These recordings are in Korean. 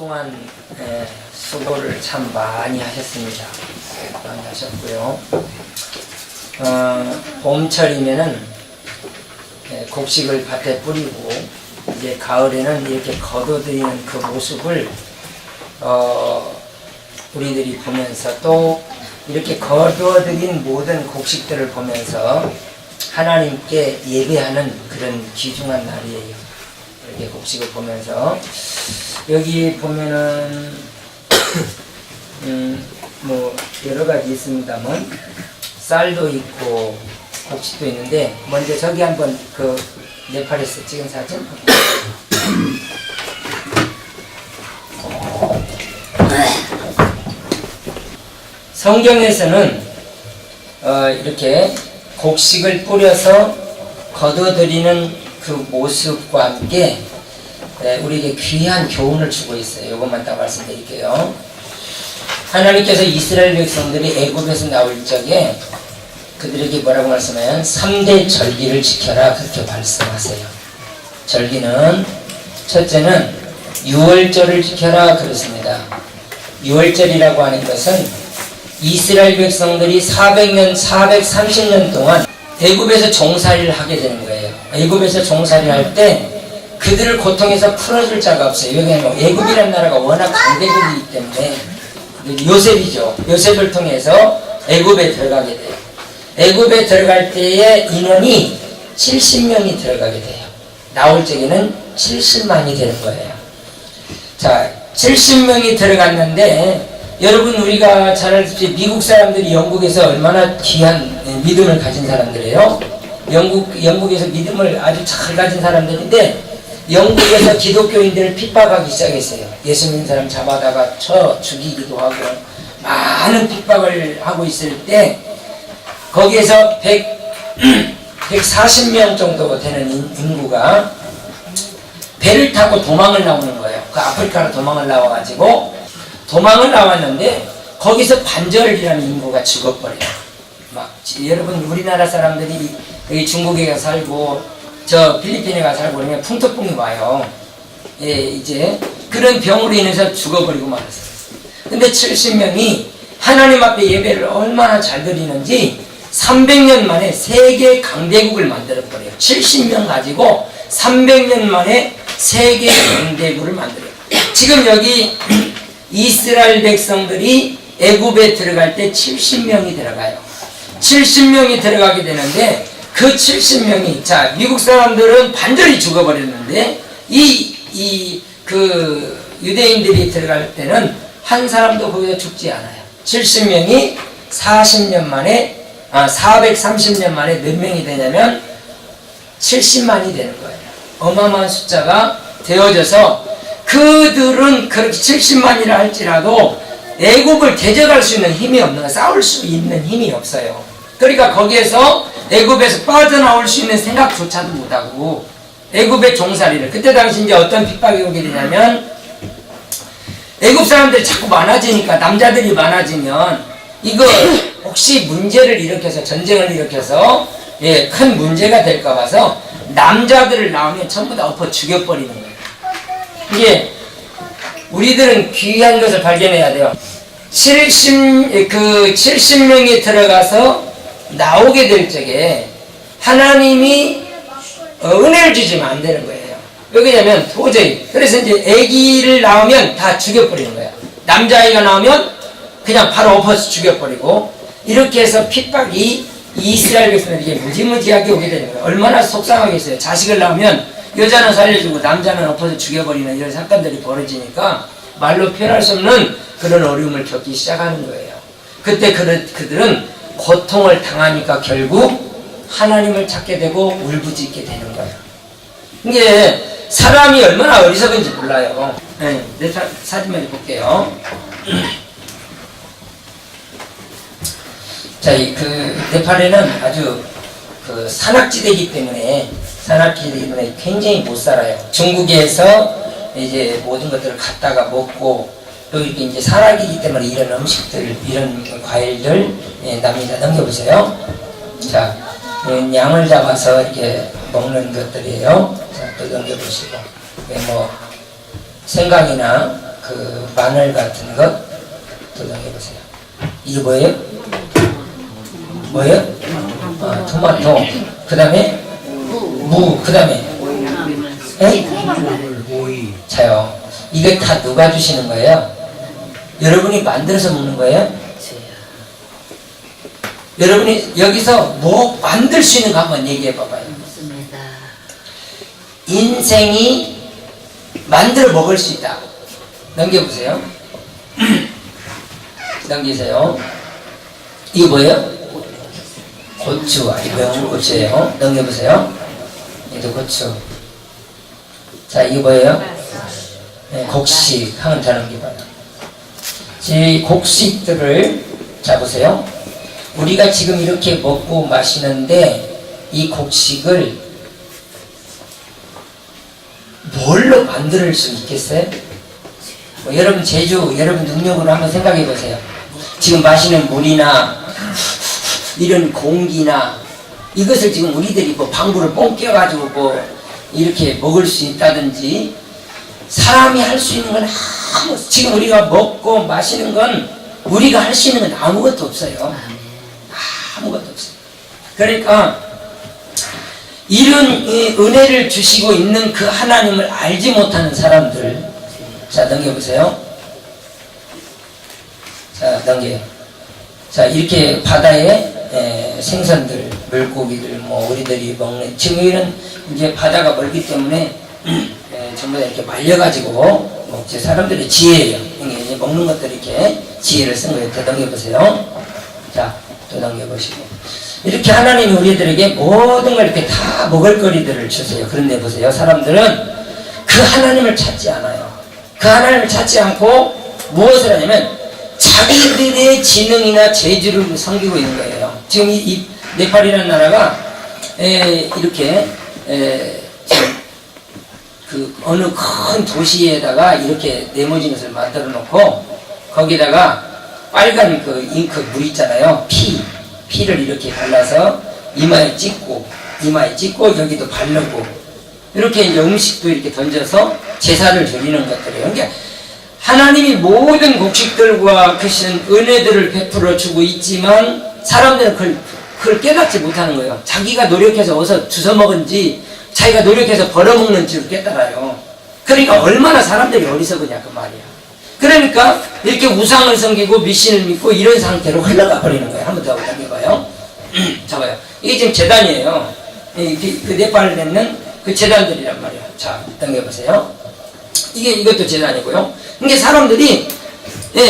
동안 수고를 참 많이 하셨습니다. 많이 하셨고요. 봄철이면은 곡식을 밭에 뿌리고 이제 가을에는 이렇게 거둬들이는 그 모습을 우리들이 보면서 또 이렇게 거둬들인 모든 곡식들을 보면서 하나님께 예배하는 그런 귀중한 날이에요. 이렇게 곡식을 보면서 여기 보면은 뭐 여러 가지 있습니다만 쌀도 있고 곡식도 있는데 먼저 저기 한번 그 네팔에서 찍은 사진 성경에서는 이렇게 곡식을 뿌려서 거둬들이는 그 모습과 함께 우리에게 귀한 교훈을 주고 있어요. 이것만 딱 말씀드릴게요. 하나님께서 이스라엘 백성들이 애굽에서 나올 적에 그들에게 뭐라고 말씀하면 3대 절기를 지켜라 그렇게 말씀하세요. 절기는 첫째는 유월절을 지켜라 그렇습니다. 유월절이라고 하는 것은 이스라엘 백성들이 430년 동안 애굽에서 종살이를 하게 되는 거예요. 애굽에서 종살이를 할 때 그들을 고통에서 풀어줄 자가 없어요. 왜냐하면 애굽이라는 나라가 워낙 강대국이기 때문에 요셉이죠. 요셉을 통해서 애굽에 들어가게 돼요. 애굽에 들어갈 때의 인원이 70명이 들어가게 돼요. 나올 적에는 70만이 되는 거예요. 자, 70명이 들어갔는데 여러분 우리가 잘 알다시피 미국 사람들이 영국에서 얼마나 귀한 믿음을 가진 사람들이에요. 영국에서 믿음을 아주 잘 가진 사람들인데 영국에서 기독교인들을 핍박하기 시작했어요. 예수 믿는 사람 잡아다가 쳐 죽이기도 하고 많은 핍박을 하고 있을 때 거기에서 140명 정도 되는 인구가 배를 타고 도망을 나오는 거예요. 그 아프리카로 도망을 나와가지고 도망을 나왔는데 거기서 반절이라는 인구가 죽어버려요. 막 여러분 우리나라 사람들이 여기 중국에 살고 저 필리핀에 가 살고 그러면 풍토병이 와요. 예, 이제 그런 병으로 인해서 죽어버리고 말았어요. 근데 70명이 하나님 앞에 예배를 얼마나 잘 드리는지 300년 만에 세계 강대국을 만들어버려요. 70명 가지고 300년 만에 세계 강대국을 만들어요. 지금 여기 이스라엘 백성들이 애굽에 들어갈 때 70명이 들어가요. 70명이 들어가게 되는데 그 70명이 자 미국 사람들은 반절이 죽어버렸는데 그 유대인들이 들어갈 때는 한 사람도 거기서 죽지 않아요. 70명이 40년 만에 430년 만에 몇 명이 되냐면 70만이 되는 거예요. 어마어마한 숫자가 되어져서 그들은 그렇게 70만이라 할지라도 애굽을 대적할 수 있는 힘이 없는 거예요. 싸울 수 있는 힘이 없어요. 그러니까 거기에서 애굽에서 빠져나올 수 있는 생각조차도 못하고 애굽의 종살이를 그때 당시 이제 어떤 핍박이 오게 되냐면 애굽 사람들이 자꾸 많아지니까 남자들이 많아지면 이거 혹시 문제를 일으켜서 전쟁을 일으켜서 큰 문제가 될까 봐서 남자들을 낳으면 전부 다 엎어 죽여버리는 거예요. 이게 우리들은 귀한 것을 발견해야 돼요. 70명이 들어가서 나오게 될 적에 하나님이 은혜를 주시면 안 되는 거예요. 왜냐면 도저히 그래서 이제 아기를 낳으면 다 죽여버리는 거예요. 남자아이가 나오면 그냥 바로 엎어서 죽여버리고 이렇게 해서 핍박이 이스라엘 백성들에게 무지무지하게 오게 되는 거예요. 얼마나 속상하겠어요. 자식을 낳으면 여자는 살려주고 남자는 엎어서 죽여버리는 이런 사건들이 벌어지니까 말로 표현할 수 없는 그런 어려움을 겪기 시작하는 거예요. 그때 그들은 고통을 당하니까 결국 하나님을 찾게 되고 울부짖게 되는 거예요. 이게 사람이 얼마나 어리석은지 몰라요. 네, 내 사진만 볼게요. 자, 네팔에는 아주 그 산악지대이기 때문에 굉장히 못 살아요. 중국에서 이제 모든 것들을 갖다가 먹고 또 이렇게 이제 산악이기 때문에 이런 음식들, 이런 과일들 납니다. 넘겨보세요. 자, 양을 잡아서 이렇게 먹는 것들이에요. 자, 또 넘겨보시고, 뭐 생강이나 그 그 마늘 같은 것 도전해 보세요. 이게 뭐예요? 뭐예요? 토마토. 그 다음에 무. 그 다음에 오이. 자요. 이게 다 누가 주시는 거예요? 여러분이 만들어서 먹는 거예요? 여러분이 여기서 뭐 만들 수 있는 거 한번 얘기해 봐봐요. 인생이 만들어 먹을 수 있다. 넘겨보세요. 넘기세요. 이거 뭐예요? 고추. 아주 매운 고추예요. 넘겨보세요. 이도 고추. 자, 이거 뭐예요? 네, 곡식. 한번 더 넘겨봐요. 이 곡식들을 자 보세요. 우리가 지금 이렇게 먹고 마시는데 이 곡식을 뭘로 만들 수 있겠어요? 여러분 재주, 여러분 능력으로 한번 생각해 보세요. 지금 마시는 물이나 이런 공기나 이것을 지금 우리들이 뭐 방구를 뻥 끼워가지고 뭐 이렇게 먹을 수 있다든지 사람이 할 수 있는 건 지금 우리가 먹고 마시는 건 우리가 할 수 있는 건 아무것도 없어요. 아무것도 없어요. 그러니까 이런 은혜를 주시고 있는 그 하나님을 알지 못하는 사람들, 자 넘겨보세요. 자 넘겨요. 자 이렇게 바다에 생선들, 물고기들, 뭐 우리들이 먹는 지금 이런 이제 바다가 멀기 때문에 전부 다 이렇게 말려가지고 먹지. 사람들의 지혜예요. 이제 먹는 것들 이렇게 지혜를 쓴 거예요. 더 넘겨보세요. 자, 또 넘겨보시고. 이렇게 하나님이 우리들에게 모든 걸 이렇게 다 먹을거리들을 주세요. 그런데 보세요. 사람들은 그 하나님을 찾지 않아요. 그 하나님을 찾지 않고 무엇을 하냐면 자기들의 지능이나 재주를 섬기고 있는 거예요. 지금 이 네팔이라는 나라가 이렇게 그 어느 큰 도시에다가 이렇게 네모진 것을 만들어 놓고 거기다가 빨간 그 잉크 물 있잖아요. 피를 이렇게 발라서 이마에 찍고 여기도 바르고 이렇게 이제 음식도 이렇게 던져서 제사를 드리는 것들이에요. 그러니까 하나님이 모든 곡식들과 크신 은혜들을 베풀어 주고 있지만 사람들은 그걸 깨닫지 못하는 거예요. 자기가 노력해서 어디서 주워 먹은지 자기가 노력해서 벌어먹는지를 깨달아요. 그러니까 얼마나 사람들이 어리석으냐 그 말이야. 그러니까 이렇게 우상을 섬기고 미신을 믿고 이런 상태로 흘러가 버리는 거예요. 한번 더 해봐요. 잡아요. 이게 지금 재단이에요. 그 네팔에 있는 그 재단들이란 말이에요. 자, 당겨보세요. 이것도 재단이고요. 그러니까 사람들이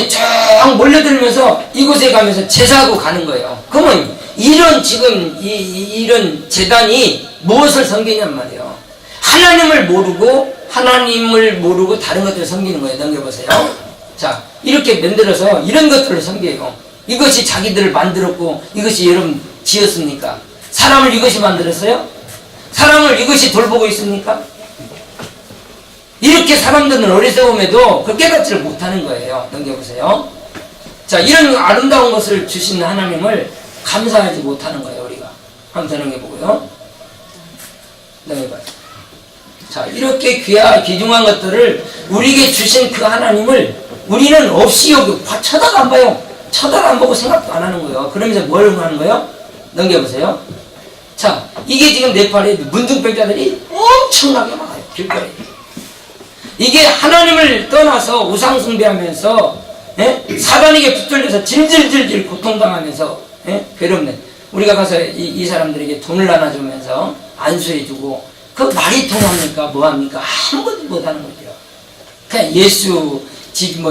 쫙 몰려들면서 이곳에 가면서 제사하고 가는 거예요. 그러면 이런 지금 이런 재단이 무엇을 섬기냔 말이에요. 하나님을 모르고 다른 것들을 섬기는 거예요. 넘겨보세요. 자, 이렇게 만들어서 이런 것들을 섬겨요. 이것이 자기들을 만들었고 이것이 여러분 지었습니까? 사람을 이것이 만들었어요? 사람을 이것이 돌보고 있습니까? 이렇게 사람들은 어리석음에도 그 깨닫지를 못하는 거예요. 넘겨보세요. 자, 이런 아름다운 것을 주신 하나님을 감사하지 못하는 거예요. 우리가 한번 더 넘겨보고요. 넘겨봐요. 자, 이렇게 귀중한 것들을 우리에게 주신 그 하나님을 우리는 없이 여기 쳐다도 안 봐요. 쳐다도 안 보고 생각도 안 하는 거예요. 그러면서 뭘 하는 거예요? 넘겨보세요. 자, 이게 지금 네팔에 문둥병자들이 엄청나게 많아요. 길거리에. 이게 하나님을 떠나서 우상숭배하면서 사단에게 붙들려서 질질질질 고통당하면서 괴롭네. 우리가 가서 이 사람들에게 돈을 나눠주면서 안수해주고 그 말이 통합니까? 뭐합니까? 아무것도 못하는 거죠. 그냥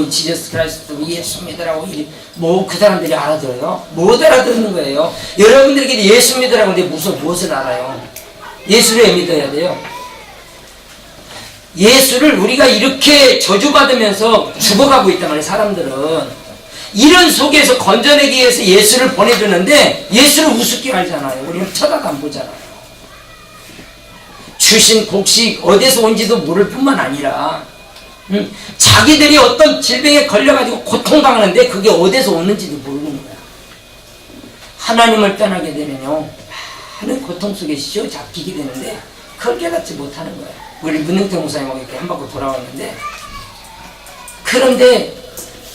지저스 크라이스트 예수 믿으라고 그 사람들이 알아들어요? 못 알아듣는 거예요. 여러분들에게 예수 믿으라고 근데 무엇을 알아요? 예수를 믿어야 돼요. 예수를 우리가 이렇게 저주받으면서 죽어가고 있단 말이에요. 사람들은 이런 속에서 건져내기 위해서 예수를 보내주는데 예수를 우습게 알잖아요. 우리는 쳐다도 안 보잖아요. 주신 곡식 어디서 온지도 모를 뿐만 아니라 자기들이 어떤 질병에 걸려가지고 고통당하는데 그게 어디서 오는지도 모르는 거야. 하나님을 떠나게 되면요 많은 고통 속에 씌워잡히게 되는데 그걸 깨닫지 못하는 거야. 우리 문능태 목사님하고 이렇게 한 바퀴 돌아왔는데 그런데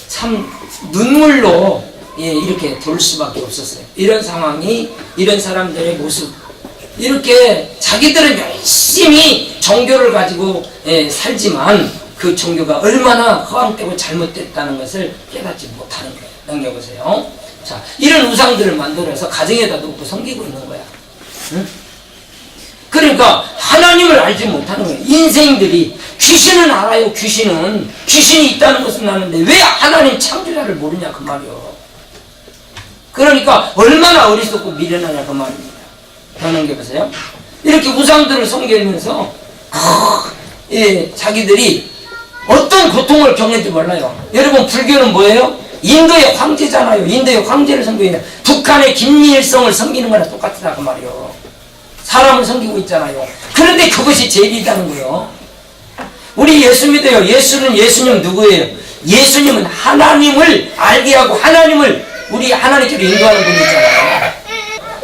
참 눈물로 이렇게 돌 수밖에 없었어요. 이런 상황이, 이런 사람들의 모습, 이렇게 자기들은 열심히 종교를 가지고 살지만 그 종교가 얼마나 허황되고 잘못됐다는 것을 깨닫지 못하는 거예요. 넘겨보세요. 자, 이런 우상들을 만들어서 가정에다 놓고 섬기고 있는 거야. 응? 그러니까 하나님을 알지 못하는 거예요. 인생들이 귀신은 알아요. 귀신이 있다는 것은 아는데 왜 하나님 창조자를 모르냐 그 말이요. 그러니까 얼마나 어리석고 미련하냐 그 말입니다. 더 넘겨보세요. 이렇게 우상들을 섬기면서 자기들이 어떤 고통을 겪는지 몰라요. 여러분, 불교는 뭐예요? 인도의 황제잖아요. 인도의 황제를 섬기냐, 북한의 김일성을 섬기는 거랑 똑같다 그 말이요. 사람을 섬기고 있잖아요. 그런데 그것이 제일이라는 거예요. 우리 예수 믿어요. 예수님 누구예요? 예수님은 하나님을 알게 하고 우리 하나님께로 인도하는 분이잖아요.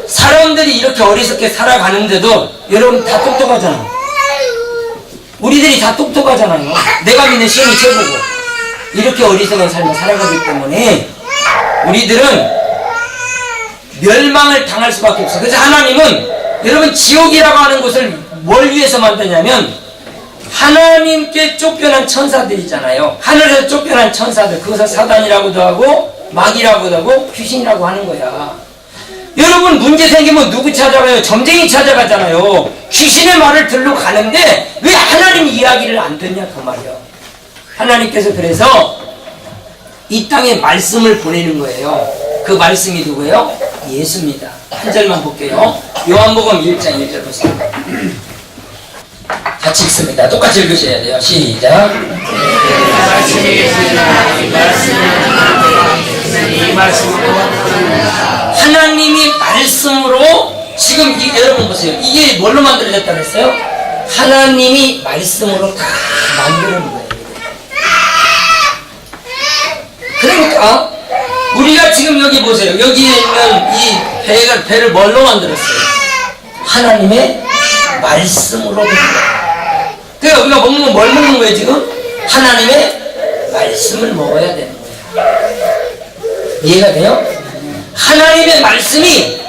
사람들이 이렇게 어리석게 살아가는데도 여러분 다 똑똑하잖아요. 우리들이 다 똑똑하잖아요. 내가 믿는 신이 최고고 이렇게 어리석은 삶을 살아가기 때문에 우리들은 멸망을 당할 수밖에 없어요. 그래서 하나님은 여러분 지옥이라고 하는 것을 뭘 위해서 만드냐면 하나님께 쫓겨난 천사들이잖아요. 하늘에서 쫓겨난 천사들, 그것을 사단이라고도 하고 마귀라고도 하고 귀신이라고 하는 거야. 여러분 문제 생기면 누구 찾아가요? 점쟁이 찾아가잖아요. 귀신의 말을 들러 가는데 왜 하나님 이야기를 안 듣냐 그 말이야. 하나님께서 그래서 이 땅에 말씀을 보내는 거예요. 그 말씀이 누구예요? 예수입니다. 한 절만 볼게요. 요한복음 1장 1절 보세요. 같이 읽습니다. 똑같이 읽으셔야 돼요. 시작. 하나님이 말씀으로 지금 여러분 보세요. 이게 뭘로 만들어졌다고 했어요? 하나님이 말씀으로 다 만드는 거예요. 그러니까 우리가 지금 여기 보세요. 여기에 있는 이 배를 뭘로 만들었어요? 하나님의 말씀으로 된 거예요. 그러니까 우리가 먹는 뭘 먹는 거예요 지금? 하나님의 말씀을 먹어야 되는 거예요. 이해가 돼요? 하나님의 말씀이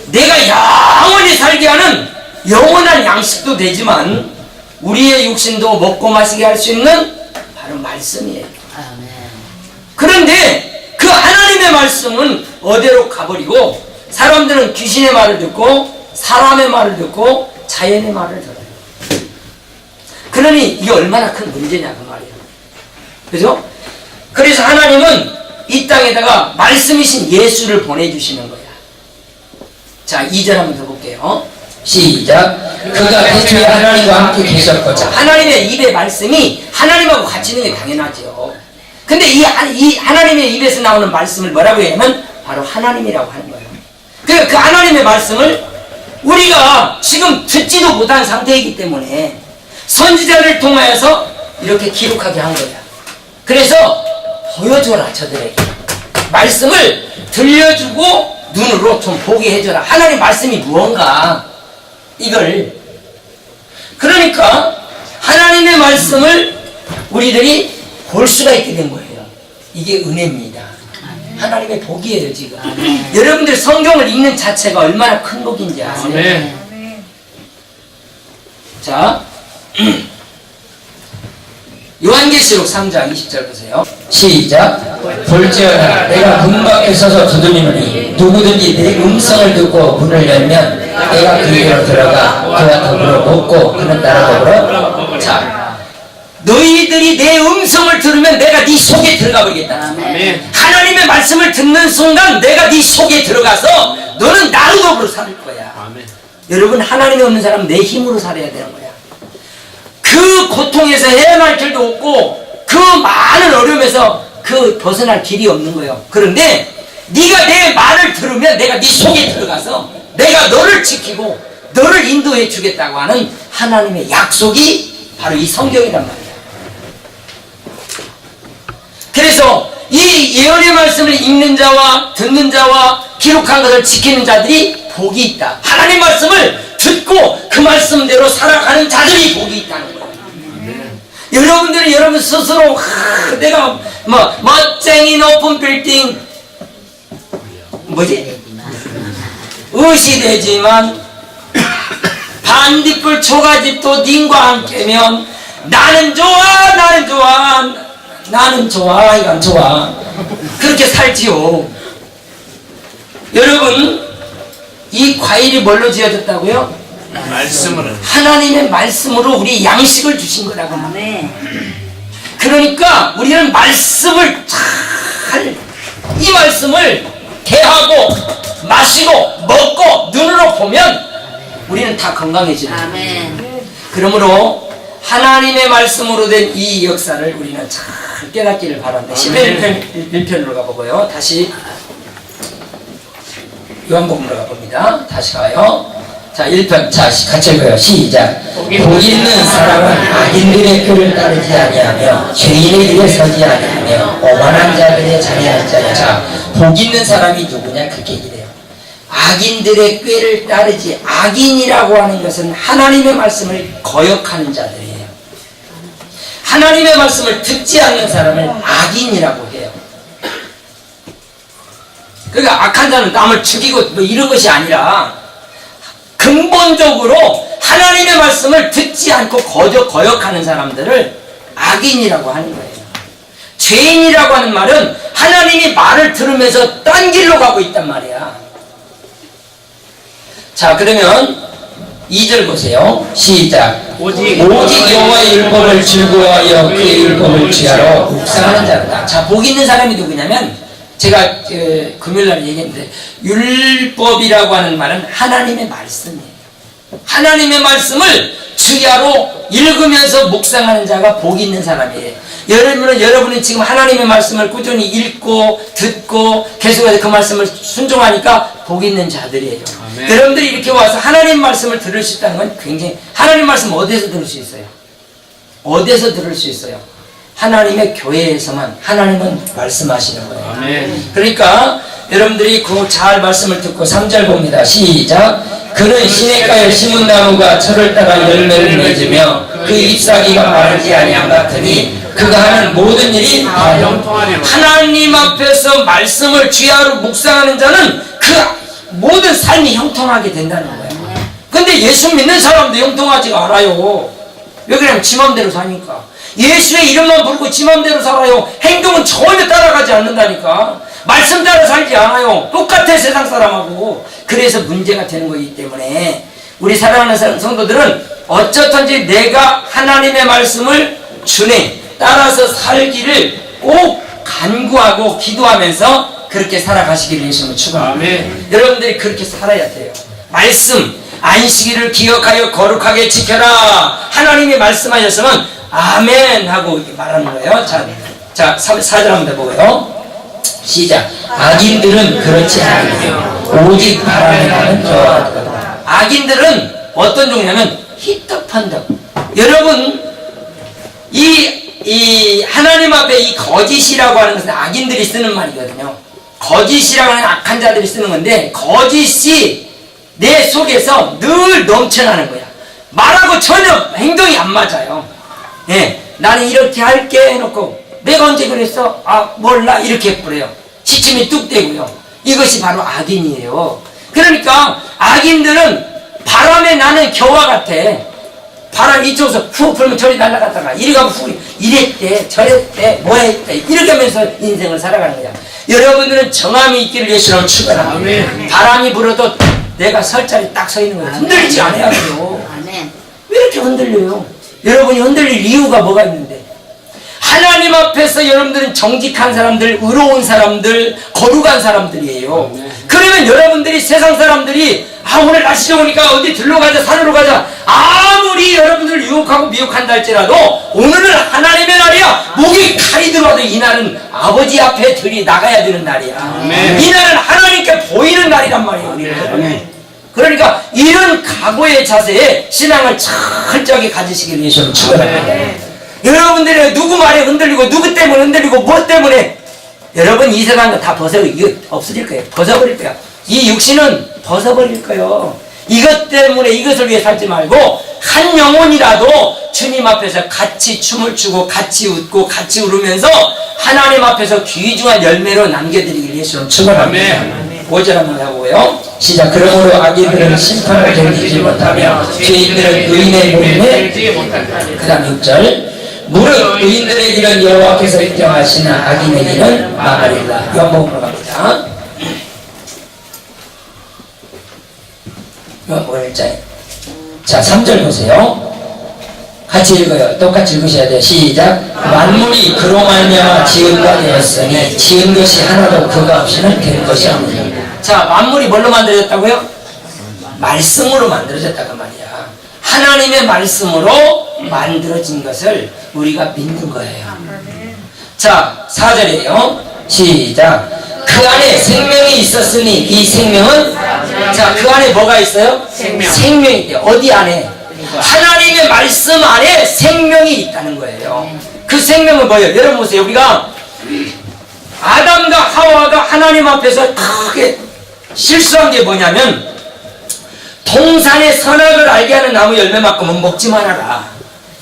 내가 영원히 살게 하는 영원한 양식도 되지만 우리의 육신도 먹고 마시게 할 수 있는 바로 말씀이에요. 그런데 그 하나님의 말씀은 어디로 가버리고 사람들은 귀신의 말을 듣고 사람의 말을 듣고 자연의 말을 들어요. 그러니 이게 얼마나 큰 문제냐 그 말이에요. 그죠? 그래서 하나님은 이 땅에다가 말씀이신 예수를 보내주시는 거야. 자, 2절 한번 더 볼게요. 시작. 그가 태초에 하나님과 함께 계셨거자. 하나님의 입의 말씀이 하나님하고 같이 있는 게 당연하죠. 근데 이 하나님의 입에서 나오는 말씀을 뭐라고 하냐면 바로 하나님이라고 하는 거예요. 그러니까 그 하나님의 말씀을 우리가 지금 듣지도 못한 상태이기 때문에 선지자를 통하여서 이렇게 기록하게 한 거야. 그래서 보여줘라 저들에게. 말씀을 들려주고 눈으로 좀 보게 해줘라. 하나님 말씀이 무언가 이걸. 그러니까 하나님의 말씀을 우리들이 볼 수가 있게 된 거예요. 이게 은혜입니다. 하나님의 복이에요 지금. 여러분들 성경을 읽는 자체가 얼마나 큰 복인지 아세요? 자, 요한계시록 3장 20절 보세요. 시작. 볼지어다 내가 문 밖에 서서 두드리노니 누구든지 내 음성을 듣고 문을 열면 내가 그에게로 들어가 그와 더불어 먹고 그는 나로 더불어. 자, 너희들이 내 음성을 들으면 내가 네 속에 들어가 버리겠다. 하나님의 말씀을 듣는 순간 내가 네 속에 들어가서 너는 나로 더불어 살 거야. 여러분, 하나님이 없는 사람은 내 힘으로 살아야 되는 거야. 그 고통에서 헤어날 길도 없고 그 많은 어려움에서 그 벗어날 길이 없는 거예요. 그런데 네가 내 말을 들으면 내가 네 속에 들어가서 내가 너를 지키고 너를 인도해 주겠다고 하는 하나님의 약속이 바로 이 성경이란 말이에요. 그래서 이 예언의 말씀을 읽는 자와 듣는 자와 기록한 것을 지키는 자들이 복이 있다. 하나님 말씀을 듣고 그 말씀대로 살아가는 자들이 복이 있다는 거예요. 여러분들이 여러분 스스로 내가 뭐 멋쟁이 높은 빌딩 뭐지? 의시되지만 반딧불 초가집도 님과 함께면 나는 좋아 나는 좋아 나는 좋아 이건 좋아 그렇게 살지요. 여러분 이 과일이 뭘로 지어졌다고요? 말씀으로. 하나님의 말씀으로 우리 양식을 주신 거라고. 네. 그러니까 우리는 말씀을 잘 이 말씀을 대하고 마시고 먹고 눈으로 보면 우리는 다 건강해지는 거예요. 아멘. 그러므로 하나님의 말씀으로 된 이 역사를 우리는 잘 깨닫기를 바랍니다. 11편으로 가보고요. 다시 요한복음으로 가봅니다. 다시 가요. 자 1편 자 같이 읽어요. 시작. 복 있는 사람은 악인들의 꾀를 따르지 아니하며 죄인의 길에 서지 아니하며 오만한 자들의 자리에 앉지 아니하며. 자, 복 있는 사람이 누구냐? 그렇게 얘기해요. 악인들의 꾀를 따르지. 악인이라고 하는 것은 하나님의 말씀을 거역하는 자들이에요. 하나님의 말씀을 듣지 않는 사람을 악인이라고 해요. 그러니까 악한 자는 남을 죽이고 뭐 이런 것이 아니라 근본적으로 하나님의 말씀을 듣지 않고 거역하는 사람들을 악인이라고 하는 거예요. 죄인이라고 하는 말은 하나님이 말을 들으면서 딴 길로 가고 있단 말이야. 자, 그러면 2절 보세요. 시작. 오직 여호와의 율법을 즐거워하여 그의 율법을 취하러 묵상하는 자로다. 자, 복 있는 사람이 누구냐면 제가 금요일날 얘기했는데 율법이라고 하는 말은 하나님의 말씀이에요. 하나님의 말씀을 주야로 읽으면서 묵상하는 자가 복 있는 사람이에요. 여러분은 지금 하나님의 말씀을 꾸준히 읽고 듣고 계속해서 그 말씀을 순종하니까 복 있는 자들이에요. 아멘. 여러분들이 이렇게 와서 하나님 말씀을 들을 수 있다는 건 굉장히 하나님 말씀 어디서 들을 수 있어요? 어디서 들을 수 있어요? 하나님의 교회에서만 하나님은 말씀하시는 거예요. 아멘. 그러니까 여러분들이 그 잘 말씀을 듣고 3절 봅니다. 시작. 그는 시냇가에 심은 나무가 철을 따라 열매를 맺으며 그 잎사귀가 마르지 아니함 같으니 그가 하는 모든 일이 다 형통하리로다. 하나님 앞에서 말씀을 주야로 묵상하는 자는 그 모든 삶이 형통하게 된다는 거예요. 근데 예수 믿는 사람도 형통하지가 않아요. 왜 그러냐면 지 맘대로 사니까. 예수의 이름만 부르고 지 맘대로 살아요. 행동은 전혀 따라가지 않는다니까. 말씀 따라 살지 않아요. 똑같아 세상 사람하고. 그래서 문제가 되는 거기 때문에 우리 사랑하는 성도들은 어쩌든지 내가 하나님의 말씀을 준행 따라서 살기를 꼭 간구하고 기도하면서 그렇게 살아가시기를 예수님을 축원합니다. 여러분들이 그렇게 살아야 돼요. 말씀 안식일을 기억하여 거룩하게 지켜라. 하나님이 말씀하셨으면 아멘 하고 말하는 거예요. 자 4절 한번 해보고요. 시작. 악인들은 그렇지 않으며 오직 바람에 나는 여호와라. 악인들은 어떤 종류냐면 희떡판덕. 여러분 이 하나님 앞에 이 거짓이라고 하는 것은 악인들이 쓰는 말이거든요. 거짓이라고 하는 악한 자들이 쓰는 건데 거짓이 내 속에서 늘 넘쳐나는 거야. 말하고 전혀 행동이 안 맞아요. 예, 나는 이렇게 할게 해놓고 내가 언제 그랬어? 아 몰라 이렇게 해버려요. 지침이 뚝 떼고요. 이것이 바로 악인이에요. 그러니까 악인들은 바람에 나는 겨와 같아. 바람 이쪽에서 훅 불면 저리 날아갔다가 이리 가면 훅 이랬대 저랬대 뭐 했대 이렇게 하면서 인생을 살아가는 거야. 여러분들은 정함이 있기를 예수님으로 축원합니다. 바람이 불어도 내가 설 자리 딱 서 있는 거예요. 흔들리지 않아야 돼요. 왜 이렇게 흔들려요? 여러분이 흔들릴 이유가 뭐가 있는데? 하나님 앞에서 여러분들은 정직한 사람들, 의로운 사람들, 거룩한 사람들이에요. 그러면 여러분들이 세상 사람들이 오늘 날씨 좋으니까 어디 들러 가자 산으로 가자 아무리 여러분들을 유혹하고 미혹한다 할지라도 오늘은 하나님의 날이야. 목이 칼이 들어와도 이 날은 아버지 앞에 들이 나가야 되는 날이야. 이 날은 하나님께 보이는 날이란 말이에요. 우리는. 그러니까 이런 각오의 자세에 신앙을 철저하게 가지시기를 예수님 축원합니다. 여러분들이 누구 말에 흔들리고 누구 때문에 흔들리고 뭐 때문에 여러분 이 세상은 다 이거 없어질 거예요. 벗어버릴 거야. 이 육신은 벗어버릴 거예요. 이것 때문에 이것을 위해 살지 말고 한 영혼이라도 주님 앞에서 같이 춤을 추고 같이 웃고 같이 울으면서 하나님 앞에서 귀중한 열매로 남겨드리길 예수는 축원합니다. 5절 한번 하고요. 시작. 그러므로 악인들은 심판을 견디지 못하며 죄인들은 의인의 몸에 그 다음 6절. 무릇 의인들의 길은 여호와께서 인정하시나 악인의 길은 망하리라. 요한복음으로 갑니다. 요한복음 1장. 자, 3절 보세요. 같이 읽어요. 똑같이 읽으셔야 돼요. 시작. 만물이 그로 말미암아 지은 바 되었으니 지은 것이 하나도 그가 없이는 된 것이 없느니라. 자, 만물이 뭘로 만들어졌다고요? 말씀으로 만들어졌다고 말이야. 하나님의 말씀으로 만들어진 것을 우리가 믿는 거예요. 자, 4절이에요. 시작. 그 안에 생명이 있었으니 이 생명은, 자, 그 안에 뭐가 있어요? 생명이 돼요. 어디 안에? 하나님의 말씀 안에 생명이 있다는 거예요. 그 생명은 뭐예요? 여러분 보세요. 우리가 아담과 하와가 하나님 앞에서 크게 실수한 게 뭐냐면 동산의 선악을 알게 하는 나무 열매만큼은 먹지 말아라.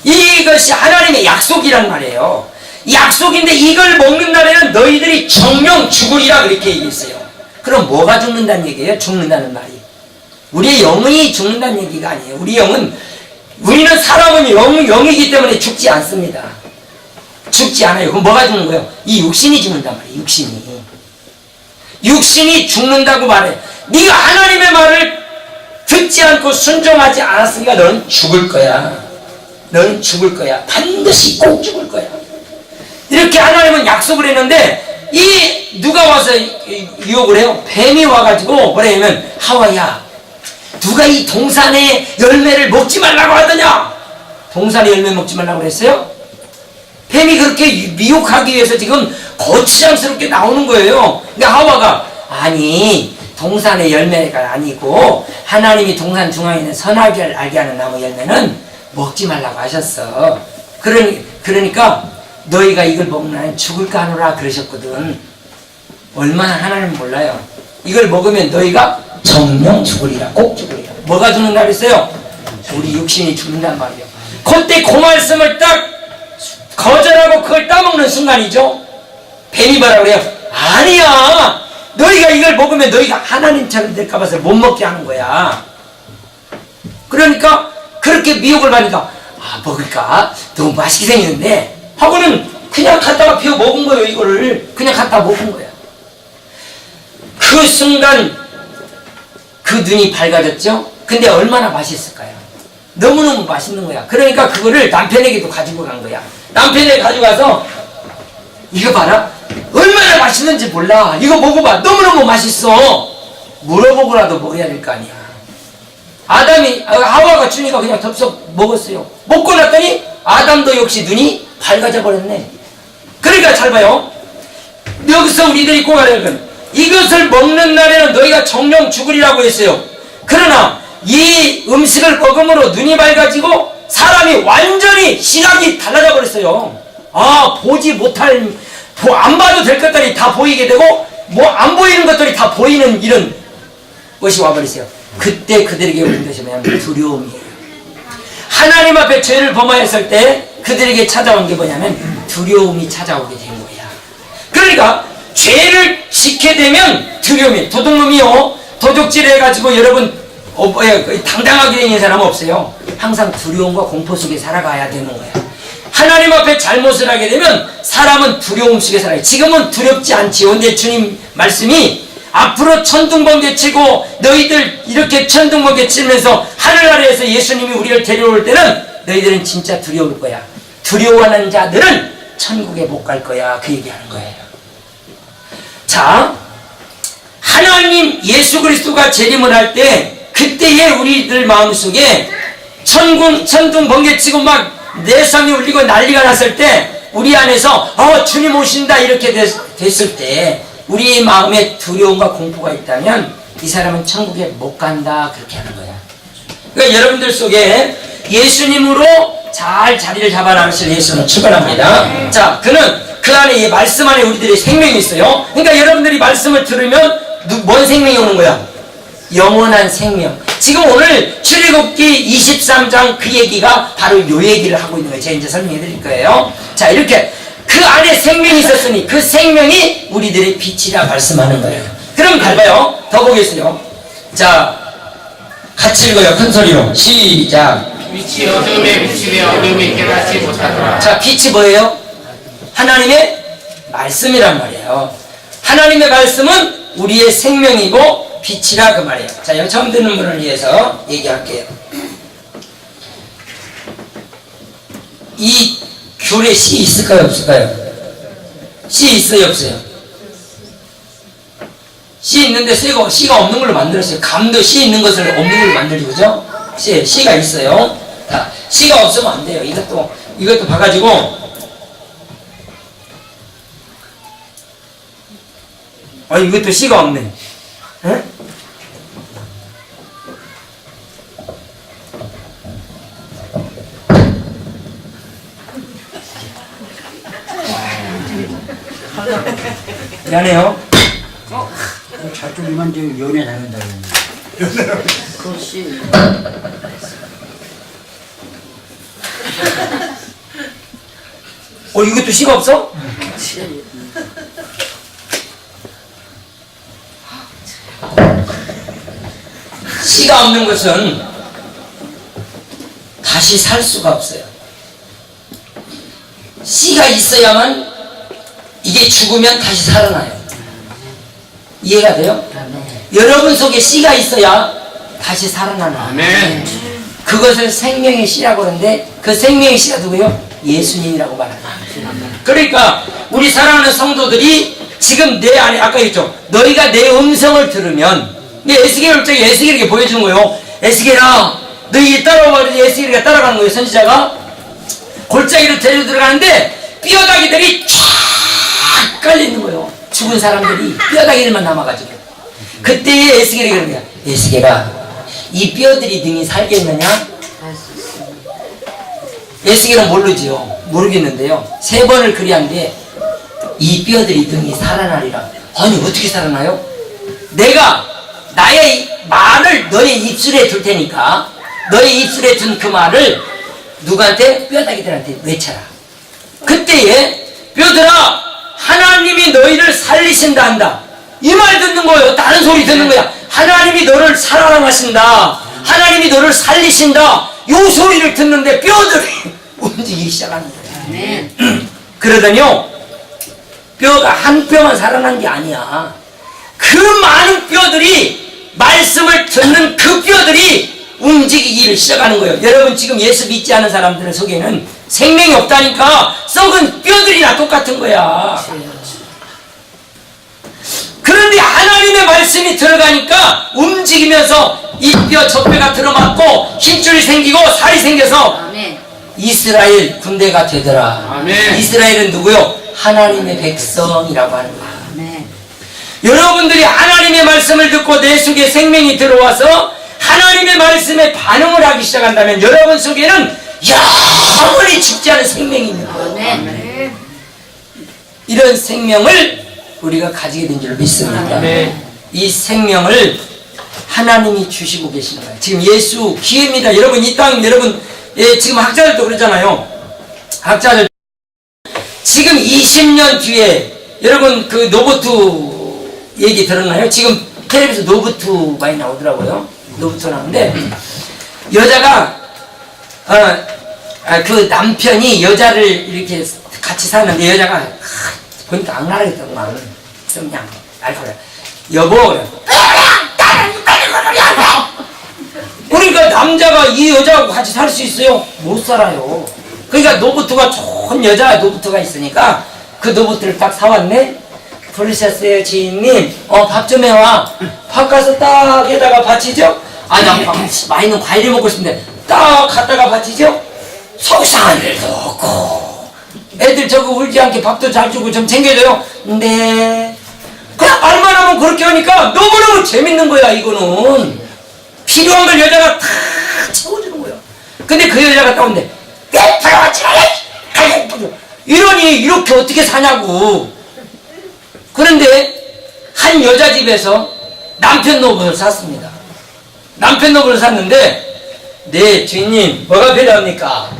이것이 하나님의 약속이란 말이에요. 약속인데 이걸 먹는 날에는 너희들이 정령 죽으리라 그렇게 얘기했어요. 그럼 뭐가 죽는다는 얘기예요? 죽는다는 말이. 우리의 영이 죽는다는 얘기가 아니에요. 우리는 사람은 영이기 때문에 죽지 않습니다. 죽지 않아요. 그럼 뭐가 죽는 거예요? 이 육신이 죽는단 말이에요. 육신이 죽는다고 말해. 네가 하나님의 말을 듣지 않고 순종하지 않았으니까 너는 죽을 거야. 너는 죽을 거야. 반드시 꼭 죽을 거야. 이렇게 하나님은 약속을 했는데 누가 와서 유혹을 해요? 뱀이 와가지고 뭐라 하면 하와야, 누가 이 동산의 열매를 먹지 말라고 하더냐? 동산의 열매 먹지 말라고 그랬어요? 뱀이 그렇게 미혹하기 위해서 지금 거추장스럽게 나오는 거예요. 그러니까 하와가, 아니 동산의 열매가 아니고 하나님이 동산 중앙에 있는 선악을 알게 하는 나무 열매는 먹지 말라고 하셨어. 그러니까 너희가 이걸 먹는 날엔 죽을까 하노라 그러셨거든. 얼마나 하나님 몰라요. 이걸 먹으면 너희가 정령 죽으리라. 꼭 죽으리라. 뭐가 죽는다 그랬어요? 우리 육신이 죽는단 말이에요. 그때 그 말씀을 딱 거절하고 그걸 따먹는 순간이죠. 뱀이 뭐라 그래요? 아니야, 너희가 이걸 먹으면 너희가 하나님처럼 될까 봐서 못 먹게 하는 거야. 그러니까 그렇게 미혹을 받으니까 먹을까? 너무 맛있게 생겼는데 하고는 그냥 갖다가 비워 먹은 거예요. 이거를 그냥 갖다가 먹은 거야. 그 순간 그 눈이 밝아졌죠. 근데 얼마나 맛있을까요? 너무너무 맛있는 거야. 그러니까 그거를 남편에게도 가지고 간 거야. 남편에게 가져가서 이거 봐라, 얼마나 맛있는지 몰라, 이거 먹어봐, 너무너무 맛있어. 물어보고라도 먹어야 될 거 아니야. 하와가 주니까 그냥 덥석 먹었어요. 먹고 났더니 아담도 역시 눈이 밝아져 버렸네. 그러니까 잘 봐요. 여기서 우리들이 꼭 알아야 건, 이것을 먹는 날에는 너희가 정령 죽으리라고 했어요. 그러나 이 음식을 먹음으로 눈이 밝아지고 사람이 완전히 시각이 달라져 버렸어요. 안 봐도 될 것들이 다 보이게 되고 안 보이는 것들이 다 보이는 이런 것이 와버렸어요. 그때 그들에게 오는 것이 뭐냐면 두려움이에요. 하나님 앞에 죄를 범하였을 때 그들에게 찾아온 게 뭐냐면 두려움이 찾아오게 된 거야. 그러니까 죄를 짓게 되면 두려움이, 도둑놈이요, 도둑질 해가지고 여러분 당당하게 되는 사람은 없어요. 항상 두려움과 공포 속에 살아가야 되는 거야. 하나님 앞에 잘못을 하게 되면 사람은 두려움 속에 살아요. 지금은 두렵지 않지요. 근데 주님 말씀이 앞으로 천둥번개 치고 너희들 이렇게 천둥번개 치면서 하늘 아래에서 예수님이 우리를 데려올 때는 너희들은 진짜 두려울 거야. 두려워하는 자들은 천국에 못 갈 거야. 그 얘기하는 거예요. 자, 하나님 예수 그리스도가 재림을 할 때 그때에 우리들 마음속에 천둥 번개치고 막 내성이 울리고 난리가 났을 때 우리 안에서 주님 오신다 이렇게 됐을 때 우리의 마음에 두려움과 공포가 있다면 이 사람은 천국에 못 간다 그렇게 하는 거야. 그러니까 여러분들 속에 예수님으로 잘 자리를 잡아나가실 예수는 출발합니다. 자, 그는 그 안에 이 말씀 안에 우리들의 생명이 있어요. 그러니까 여러분들이 말씀을 들으면 뭔 생명이 오는 거야? 영원한 생명. 지금 오늘 출애굽기 23장 그 얘기가 바로 요 얘기를 하고 있는 거예요. 제가 이제 설명해 드릴 거예요. 자, 이렇게 그 안에 생명이 있었으니 그 생명이 우리들의 빛이라 말씀하는 거예요. 그럼 밟아요. 더 보겠어요. 자, 같이 읽어요. 큰 소리로. 시작. 빛이 어둠에 비치되 어둠이 깨닫지 못하더라. 자, 빛이 뭐예요? 하나님의 말씀이란 말이에요. 하나님의 말씀은 우리의 생명이고 빛이라 그 말이에요. 자, 여기 처음 듣는 분을 위해서 얘기할게요. 이 귤에 씨 있을까요? 없을까요? 씨 있어요? 없어요? 씨 있는데 씨가 없는 걸로 만들었어요. 감도 씨 있는 것을 없는 걸로 만들죠. 그죠? 씨가 있어요. 자, 씨가 없으면 안 돼요. 이것도 봐가지고 이것도 씨가 없네. 응? 미안해요. 저쪽이만 지금 연애 다닌다 그러는데. 그렇지. 이것도 씨가 없어? 씨가 없는 것은 다시 살 수가 없어요. 씨가 있어야만 이게 죽으면 다시 살아나요. 이해가 돼요? 여러분 속에 씨가 있어야 다시 살아나는 거예요. 아멘. 그것을 생명의 씨라고 하는데 그 생명의 씨가 누구예요? 예수님이라고 말합니다. 그러니까 우리 사랑하는 성도들이 지금 내 안에 아까 했죠. 너희가 내 음성을 들으면 에스겔 갑자기 에스겔에게 보여주는 거예요. 에스겔아 너희 따라와버리지. 에스겔이가 따라가는 거예요. 선지자가 골짜기로 데리고 들어가는데 뼈다귀들이 쫙 깔려있는 거예요. 죽은 사람들이 뼈다귀들만 남아가지고 그때에 에스겔이 그런 거야. 에스겔아 이 뼈들이 등이 살겠느냐? 에스겔은 모르지요. 모르겠는데요. 3번을 그리한데 이 뼈들이 등이 살아나리라. 아니 어떻게 살아나요? 내가 나의 말을 너의 입술에 둘 테니까 너의 입술에 둔 그 말을 누구한테? 뼈다귀들한테 외쳐라. 그때에 뼈들아 하나님이 너희를 살리신다 한다. 이 말 듣는 거예요. 다른 소리 듣는 거야. 하나님이 너를 살아나신다. 하나님이 너를 살리신다. 요 소리를 듣는데 뼈들이 움직이기 시작하는 거예요. 그러더니요 뼈가 한 뼈만 살아난 게 아니야. 그 많은 뼈들이 말씀을 듣는 그 뼈들이 움직이기를 시작하는 거예요. 여러분 지금 예수 믿지 않은 사람들 속에는 생명이 없다니까 썩은 뼈들이나 똑같은 거야. 그런데 하나님의 말씀이 들어가니까 움직이면서 이 뼈 저 뼈가 들어맞고 힘줄이 생기고 살이 생겨서 아멘. 이스라엘 군대가 되더라. 아멘. 이스라엘은 누구요? 하나님의 백성이라고 하는 거야. 아멘. 여러분들이 하나님의 말씀을 듣고 내 속에 생명이 들어와서 하나님의 말씀에 반응을 하기 시작한다면 여러분 속에는 영원히 죽지 않은 생명이 있는 거예요. 아멘. 이런 생명을 우리가 가지게 된 줄 믿습니다. 아멘. 이 생명을 하나님이 주시고 계시는 거예요. 지금 예수 기회입니다. 여러분 이 땅 여러분 지금 학자들도 그러잖아요. 학자들 지금 20년 뒤에 여러분 그 노보트 얘기 들었나요? 지금 텔레비에서 노보트 많이 나오더라고요. 노보트 나오는데 여자가 그 남편이 여자를 이렇게 같이 사는데 여자가 보니까 악랄하겠더구만. 좀 그냥 알코올 여보 그러니까 남자가 이 여자하고 같이 살 수 있어요? 못 살아요. 그러니까 노부트가 좋은 여자 노부트가 있으니까 그 노부트를 딱 사왔네. 부르셨어요 지인님. 밥 좀 해와. 밥 가서 딱 에다가 받치죠. 나 맛있는 과일을 먹고 싶은데 딱 갖다가 받치죠. 속상한 일도 없고 애들 저거 울지 않게 밥도 잘 주고 좀 챙겨줘요. 네. 그냥 말만 하면 그렇게 하니까 너무너무 재밌는 거야. 이거는 필요한 걸 여자가 다 채워주는 거야. 근데 그 여자가 따온데 왜 부러워지 이러니 이렇게 어떻게 사냐고. 그런데 한 여자 집에서 남편 노릇을 샀습니다. 남편 노브를 샀는데, 네, 주인님, 뭐가 필요합니까?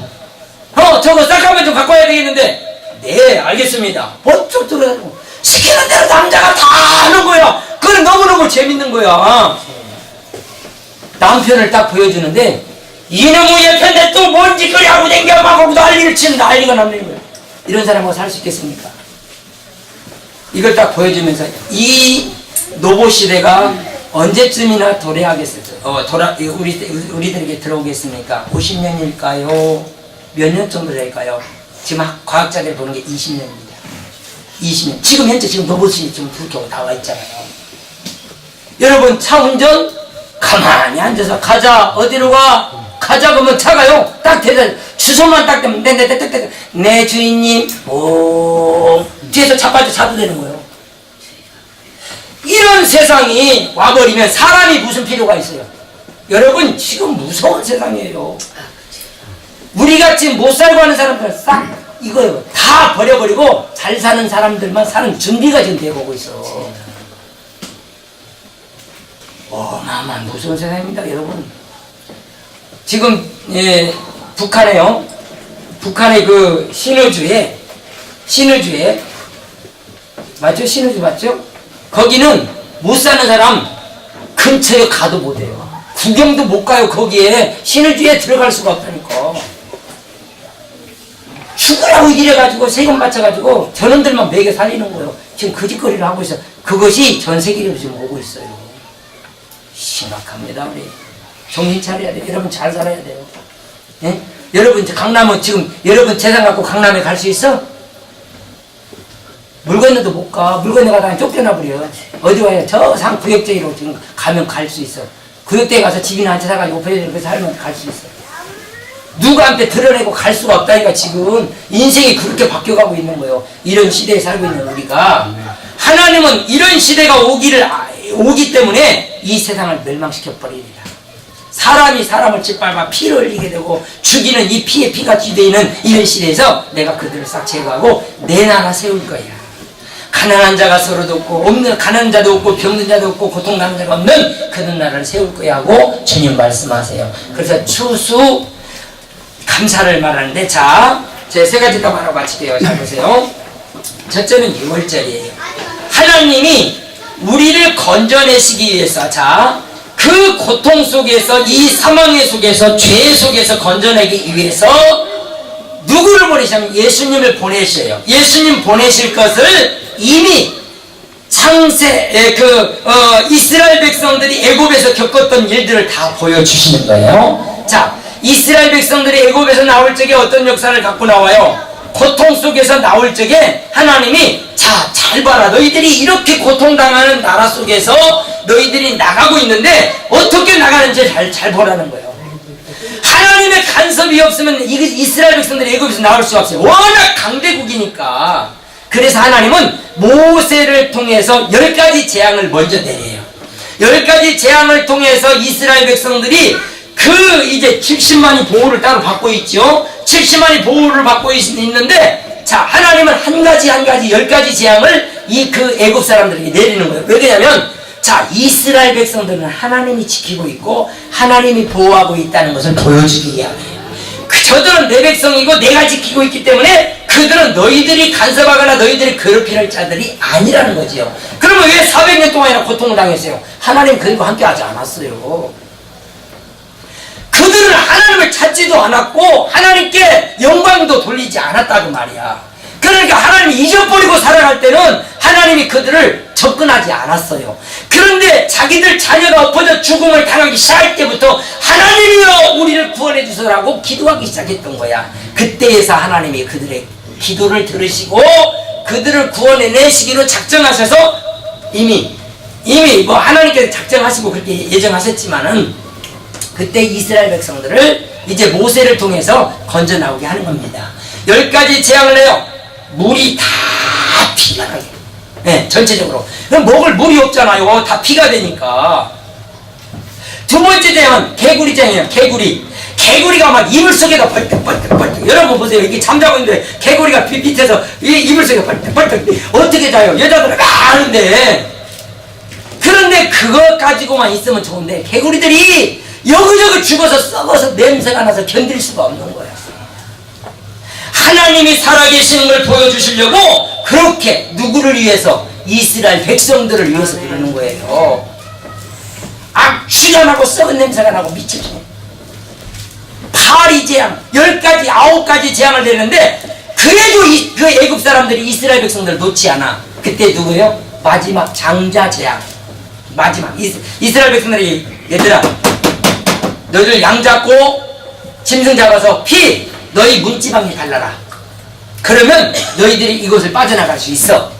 저거 쌀가면 좀 갖고 와야 되겠는데, 네, 알겠습니다. 번쩍 들어가고, 시키는 대로 남자가 다 하는 거야. 그건 너무너무 재밌는 거야. 남편을 딱 보여주는데, 이놈의 옆에 또 뭔 짓거리 하고 댕겨 막 하고 난리를 치는 난리가 나는 거야. 이런 사람하고 살 수 있겠습니까? 이걸 딱 보여주면서 이 노보 시대가 언제쯤이나 도래하겠어요? 우리들에게 들어오겠습니까? 50년일까요? 몇 년 정도 될까요? 지금 과학자들이 보는 게 20년입니다. 20년. 지금 현재 노봇이 지금 그렇게 나와 있잖아요. 여러분, 차 운전 가만히 앉아서 가자. 어디로 가? 가자 그러면 차가요. 딱 대다 주소만 딱 되면 네 주인님 오 뒤에서 자빠져 자도 되는 거예요. 이런 세상이 와버리면 사람이 무슨 필요가 있어요? 여러분, 지금 무서운 세상이에요. 우리같이 못 살고 하는 사람들 싹 이거요 다 버려버리고 잘 사는 사람들만 사는 준비가 지금 되고 있어. 어마어마한 무서운 세상입니다, 여러분. 지금 북한에요. 북한의 그 신의주에 맞죠? 신의주 맞죠? 거기는 못 사는 사람 근처에 가도 못 해요. 구경도 못 가요. 거기에 신의주에 들어갈 수가 없다니까. 죽으라고 이래가지고 세금 받쳐가지고 저놈들만 매겨 살리는 거예요. 지금 그 짓거리를 하고 있어. 그것이 전 세계로 지금 오고 있어요. 심각합니다. 우리 정신 차려야 돼요. 여러분 잘 살아야 돼요. 예? 여러분 이제 강남은 지금 여러분 재산 갖고 강남에 갈 수 있어? 물 건너도 못 가. 물 건너가다가 쫓겨나 버려. 어디 와요? 저 상 구역대로 지금 가면 갈 수 있어. 구역대에 가서 집이나 한 채 사가지고 배를 살면 갈 수 있어. 누구한테 드러내고 갈 수가 없다니까. 지금 인생이 그렇게 바뀌어가고 있는 거예요. 이런 시대에 살고 있는 우리가. 하나님은 이런 시대가 오기 때문에 이 세상을 멸망시켜 버립니다. 사람이 사람을 짓밟아 피를 흘리게 되고 죽이는 이 피에 피가 쥐되어 있는 이런 시대에서 내가 그들을 싹 제거하고 내 나라 세울 거야. 가난한 자가 서로도 없고 가난한 자도 없고 병든 자도 없고 고통당한 자가 없는 그런 나라를 세울 거야 하고 주님 말씀하세요. 그래서 추수 감사를 말하는데, 자, 제 세 가지 더 말하고 마칠게요. 잘 보세요. 첫째는 6월절이에요. 하나님이 우리를 건져내시기 위해서, 자, 그 고통 속에서, 이 사망의 속에서, 죄 속에서 건져내기 위해서 누구를 보내시냐면 예수님을 보내셔요. 예수님 보내실 것을 이미 이스라엘 백성들이 애굽에서 겪었던 일들을 다 보여주시는 거예요. 자, 이스라엘 백성들이 애굽에서 나올 적에 어떤 역사를 갖고 나와요? 고통 속에서 나올 적에 하나님이 자, 잘 봐라. 너희들이 이렇게 고통당하는 나라 속에서 너희들이 나가고 있는데 어떻게 나가는지 잘 보라는 거예요. 하나님의 간섭이 없으면 이스라엘 백성들이 애굽에서 나올 수가 없어요. 워낙 강대국이니까. 그래서 하나님은 모세를 통해서 10가지 재앙을 먼저 내려요. 10가지 재앙을 통해서 이스라엘 백성들이 이제 70만이 보호를 따로 받고 있죠. 70만이 보호를 받고 있는데, 자, 하나님은 한 가지 10가지 재앙을 그 애굽 사람들에게 내리는 거예요. 왜냐면, 자, 이스라엘 백성들은 하나님이 지키고 있고 하나님이 보호하고 있다는 것을 보여주기 위함이에요. 저들은 내 백성이고 내가 지키고 있기 때문에 그들은 너희들이 간섭하거나 너희들이 괴롭히는 자들이 아니라는 거지요. 그러면 왜 400년 동안이나 고통을 당했어요? 하나님 그들과 함께 하지 않았어요. 그들은 하나님을 찾지도 않았고 하나님께 영광도 돌리지 않았다고 말이야. 그러니까 하나님이 잊어버리고 살아갈 때는 하나님이 그들을 접근하지 않았어요. 그런데 자기들 자녀가 엎어져 죽음을 당하기 시작할 때부터 하나님이여 우리를 구원해 주소라고 기도하기 시작했던 거야. 그때에서 하나님이 그들의 기도를 들으시고 그들을 구원해 내시기로 작정하셔서 이미 뭐 하나님께서 작정하시고 그렇게 예정하셨지만은 그때 이스라엘 백성들을 이제 모세를 통해서 건져 나오게 하는 겁니다. 10가지 재앙을 해요. 물이 다 피가 나게. 네, 전체적으로. 그럼 먹을 물이 없잖아요. 다 피가 되니까. 두 번째 재앙은 개구리장이에요. 개구리가 막 이불 속에다 벌떡. 여러분 보세요. 이렇게 잠자고 있는데 개구리가 밑에서 이불 속에 벌떡. 어떻게 자요? 여자들은 하는데. 그런데 그거 가지고만 있으면 좋은데 개구리들이 여기저기 죽어서 썩어서 냄새가 나서 견딜 수가 없는 거야. 하나님이 살아계시는 걸 보여주시려고 그렇게 누구를 위해서? 이스라엘 백성들을 위해서 그러는 거예요. 악취가 나고 썩은 냄새가 나고 미치죠. 파리 재앙 10가지 9가지 재앙을 내는데 그래도 그 애굽 사람들이 이스라엘 백성들을 놓지 않아. 그때 누구예요? 마지막 장자 재앙. 마지막 이스라엘 백성들이 얘들아 너희들 양 잡고 짐승 잡아서 피 너희 문지방에 달라라. 그러면 너희들이 이곳을 빠져나갈 수 있어.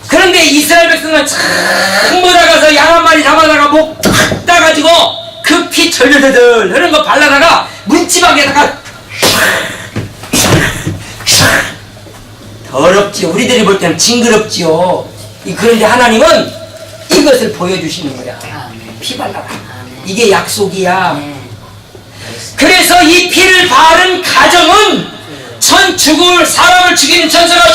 그런데 이스라엘 백성은 참 몰아가서 양 한 마리 잡아다가 목 탁 따가지고 그 피 절절절 흐르는 거 발라다가 문지방에다가 더럽지요. 우리들이 볼 때는 징그럽지요. 그런데 하나님은 이것을 보여주시는 거야. 피 발라라. 이게 약속이야. 그래서 이 피를 바른 가정은 전 죽을 사람을 죽이는 천사가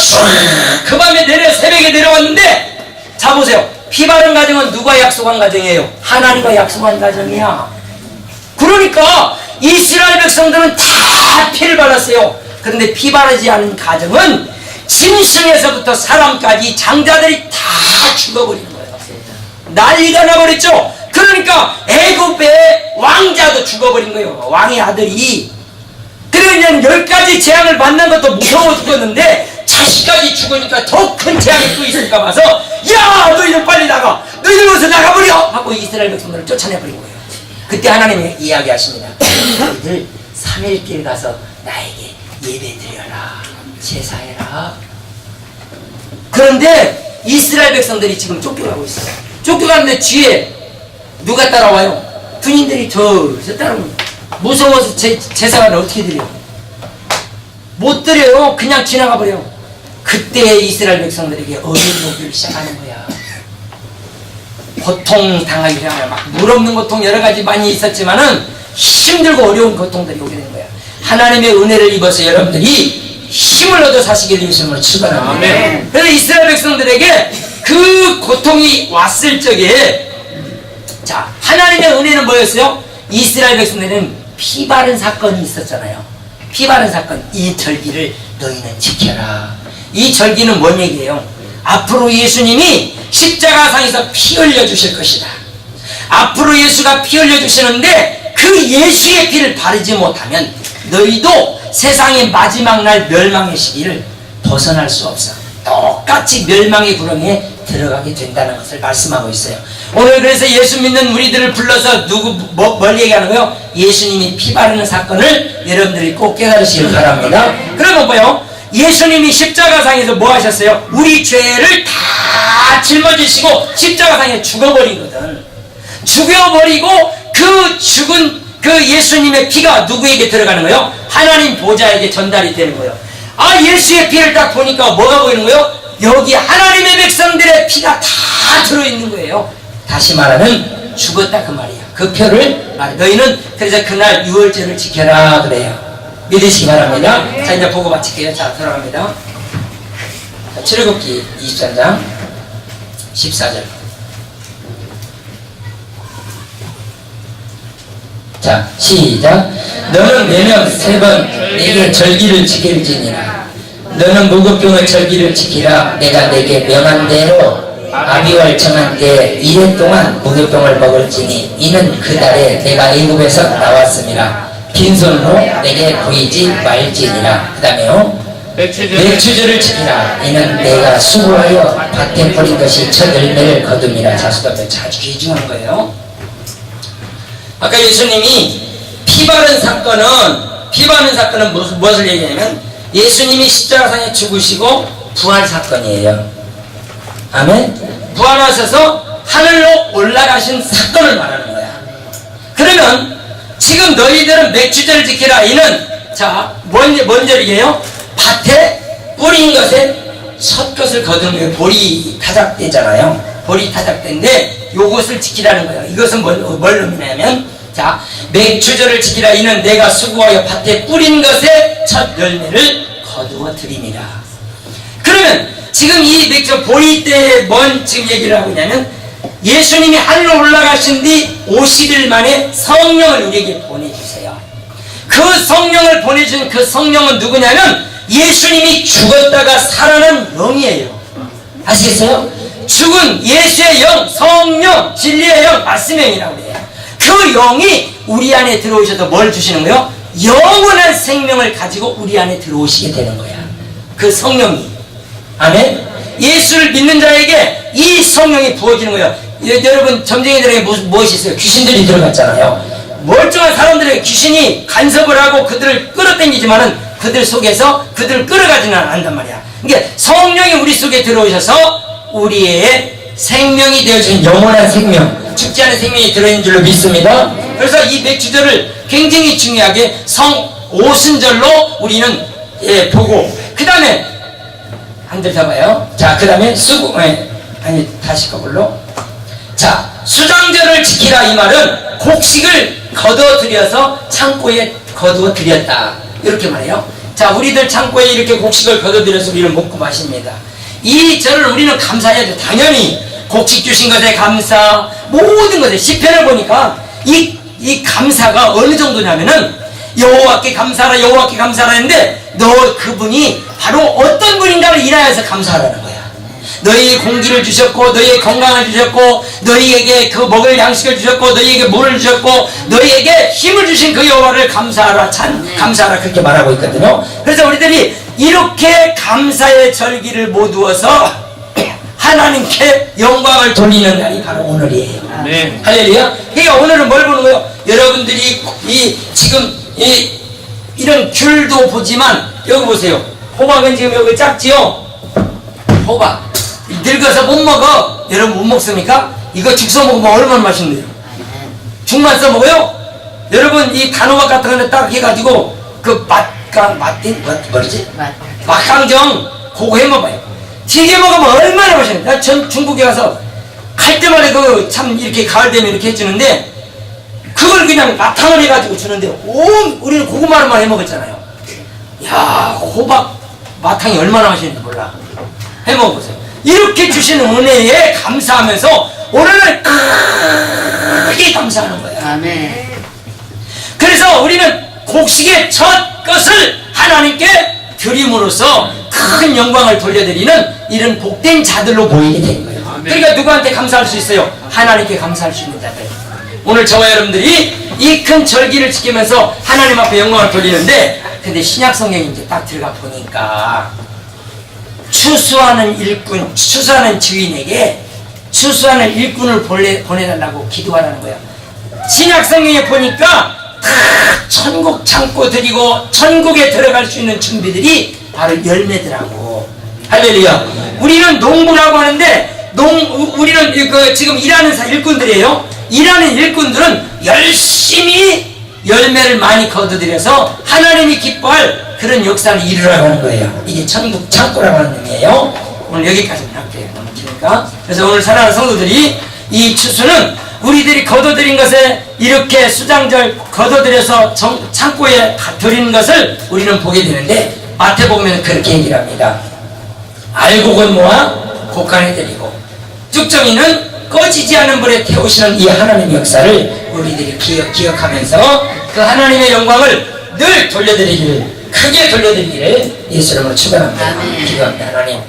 그 밤에 새벽에 내려왔는데 자 보세요. 피 바른 가정은 누가 약속한 가정이에요? 하나님과 약속한 가정이야. 그러니까 이스라엘 백성들은 다 피를 발랐어요. 그런데 피 바르지 않은 가정은 짐승에서부터 사람까지 장자들이 다 죽어버린 거예요. 난리가 나버렸죠. 그러니까 애굽의 왕자도 죽어버린 거예요. 왕의 아들이. 그러면 10가지 재앙을 만난 것도 무서워 죽었는데 자식까지 죽으니까 더 큰 재앙이 또 있을까 봐서 야 너희들 빨리 나가. 너희들 어서 나가버려 하고 이스라엘 백성들을 쫓아내버린 거예요. 그때 하나님이 이야기하십니다. 너희들 3일길 가서 나에게 예배드려라. 제사해라. 그런데 이스라엘 백성들이 지금 쫓겨가고 있어요. 쫓겨가는데 뒤에 누가 따라와요? 군인들이 저 따라오면 무서워서 제사를 어떻게 드려요? 못 드려요. 그냥 지나가 버려요. 그때 이스라엘 백성들에게 어려운 오기를 시작하는 거야. 고통 당하기 시작하면 막 물 없는 고통 여러 가지 많이 있었지만은 힘들고 어려운 고통들이 오게 된 거야. 하나님의 은혜를 입어서 여러분들이 힘을 얻어 사시길 예수님으로 축원합니다. 그래서 이스라엘 백성들에게 그 고통이 왔을 적에 자 하나님의 은혜는 뭐였어요? 이스라엘 백성들은 피 바른 사건이 있었잖아요. 피 바른 사건. 이 절기를 너희는 지켜라. 이 절기는 뭔 얘기예요? 앞으로 예수님이 십자가상에서 피 흘려 주실 것이다. 앞으로 예수가 피 흘려 주시는데 그 예수의 피를 바르지 못하면 너희도 세상의 마지막 날 멸망의 시기를 벗어날 수 없어. 똑같이 멸망의 구렁이에 들어가게 된다는 것을 말씀하고 있어요. 오늘 그래서 예수 믿는 우리들을 불러서 뭘 얘기하는 거예요? 예수님이 피 바르는 사건을 여러분들이 꼭 깨달으시길 바랍니다. 그러면 뭐요? 예수님이 십자가상에서 뭐 하셨어요? 우리 죄를 다 짊어지시고 십자가상에 죽어버리거든. 죽여버리고 그 죽은 그 예수님의 피가 누구에게 들어가는 거예요? 하나님 보좌에게 전달이 되는 거예요. 아 예수의 피를 딱 보니까 뭐가 보이는 거예요? 여기 하나님의 백성들의 피가 다 들어있는 거예요. 다시 말하면 죽었다 그 말이야. 그 표를 말해. 너희는 그래서 그날 유월절을 지켜라 그래요. 믿으시기 바랍니다. 자 이제 보고 마칠게요. 자 들어갑니다. 출애굽기 23장 14절. 자 시작. 너는 매년 3번 내게 절기를 지킬지니라. 너는 무급병의 절기를 지키라. 내가 내게 명한 대로 아비월 정한 때 2년 동안 무급병을 먹을지니 이는 그 달에 내가 애굽에서 나왔음이라. 빈손으로 내게 보이지 말지니라. 그 다음에요. 맥추절을 지키라. 이는 내가 수고하여 밭에 뿌린 것이 첫 열매를 거둠이라. 자수도들 아주 귀중한 거예요. 아까 예수님이 피 바른 사건은 무엇을 얘기하냐면 예수님이 십자가상에 죽으시고 부활 사건이에요. 아멘. 부활하셔서 하늘로 올라가신 사건을 말하는 거야. 그러면 지금 너희들은 맥주절을 지키라. 이는 자 뭔 절이에요? 밭에 뿌린 것에 첫 것을 거두는 거예요. 보리 타작대잖아요. 보리 타작대인데 요것을 지키라는 거예요. 이것은 뭘 의미냐면 자 맥주절을 지키라. 이는 내가 수고하여 밭에 뿌린 것에 첫 열매를 거두어 드립니다. 그러면 지금 이 맥주 보리 때에 뭔 지금 얘기를 하고 있냐면 예수님이 하늘로 올라가신 뒤 50일 만에 성령을 우리에게 보내주세요. 그 성령을 보내준 그 성령은 누구냐면 예수님이 죽었다가 살아난 영이에요. 아시겠어요? 죽은 예수의 영, 성령, 진리의 영, 말씀의 영이라고 해요. 그 영이 우리 안에 들어오셔서 뭘 주시는 거예요? 영원한 생명을 가지고 우리 안에 들어오시게 되는 거야. 그 성령이. 아멘? 예수를 믿는 자에게 이 성령이 부어지는 거예요. 여러분, 점쟁이들에게 무엇이 있어요? 귀신들이 들어갔잖아요. 멀쩡한 사람들에게 귀신이 간섭을 하고 그들을 끌어당기지만은 그들 속에서 그들을 끌어가지는 않는단 말이야. 그러니까 성령이 우리 속에 들어오셔서 우리의 생명이 되어진 영원한 생명, 죽지 않은 생명이 들어있는 줄로 믿습니다. 그래서 이 맥주절을 굉장히 중요하게 오순절로 우리는 보고, 그 다음에 한들 잡아요. 자, 그 다음에 아니 다시 거꾸로. 자, 수장절을 지키라 이 말은 곡식을 거둬들여서 창고에 거두어들였다 이렇게 말해요. 자, 우리들 창고에 이렇게 곡식을 거둬들여서 우리는 먹고 마십니다. 이 절을 우리는 감사해야 돼. 당연히 곡식 주신 것에 감사, 모든 것에 시편을 보니까 이 감사가 어느 정도냐면은 여호와께 감사하라, 여호와께 감사하라 했는데 너 그분이 바로 어떤 분인가를 인하여서 감사하라는 거야. 너희에게 공기를 주셨고 너희에게 건강을 주셨고 너희에게 그 먹을 양식을 주셨고 너희에게 물을 주셨고 너희에게 힘을 주신 그 여호와를 감사하라, 감사하라 그렇게 말하고 있거든요. 그래서 우리들이 이렇게 감사의 절기를 모두어서 하나님께 영광을 돌리는 날이 바로 오늘이에요. 네. 할렐루야. 그러니까 오늘은 뭘 보는 거예요? 여러분들이 지금 이런 귤도 보지만 여기 보세요. 호박은 지금 여기 작지요? 호박 늙어서 못 먹어. 여러분 못 먹습니까? 이거 죽 써먹으면 얼마나 맛있는데요? 죽만 써먹어요? 여러분 이 단호박 같은 거는 딱 해가지고 그 뭐지? 막강정 그거 해먹어요. 튀겨 먹으면 얼마나 맛있는데. 나 전 중국에 가서 갈 때마다 그 참 이렇게 가을 되면 이렇게 해주는데 그걸 그냥 마탕을 해가지고 주는데 우리는 고구마를만 해먹었잖아요. 야, 호박 마탕이 얼마나 맛있는지 몰라. 해먹어보세요. 이렇게 주시는 은혜에 감사하면서 오늘은 크게 감사하는 거예요. 아멘. 그래서 우리는 곡식의 첫 것을 하나님께 드림으로써 큰 영광을 돌려드리는 이런 복된 자들로 보이게 된 거예요. 그러니까 누구한테 감사할 수 있어요? 하나님께 감사할 수 있는 자들. 오늘 저와 여러분들이 이 큰 절기를 지키면서 하나님 앞에 영광을 돌리는데, 근데 신약 성경에 이제 딱 들어가 보니까 추수하는 일꾼, 추수하는 주인에게 추수하는 일꾼을 보내달라고 기도하라는 거야. 신약 성경에 보니까 다 천국 창고 드리고 천국에 들어갈 수 있는 준비들이 바로 열매더라고. 할렐루야. 우리는 농부라고 하는데 우리는 지금 일하는 일꾼들이에요. 일하는 일꾼들은 열심히 열매를 많이 거둬들여서 하나님이 기뻐할 그런 역사를 이루라고 하는 거예요. 이게 천국 창고라고 하는 의미예요. 오늘 여기까지만 할게요. 너무 기니까. 그래서 오늘 사랑하는 성도들이 이 추수는 우리들이 거둬들인 것에 이렇게 수장절 거둬들여서 창고에 드리는 것을 우리는 보게 되는데, 마태복음에는 그렇게 얘기를 합니다. 알곡은 모아 곡간에 드리고 쭉정이는 꺼지지 않은 불에 태우시는 이 하나님의 역사를 우리들이 기억하면서 그 하나님의 영광을 늘 돌려드리기를, 크게 돌려드리기를 예수 이름으로 축원합니다. 기도합니다. 하나님,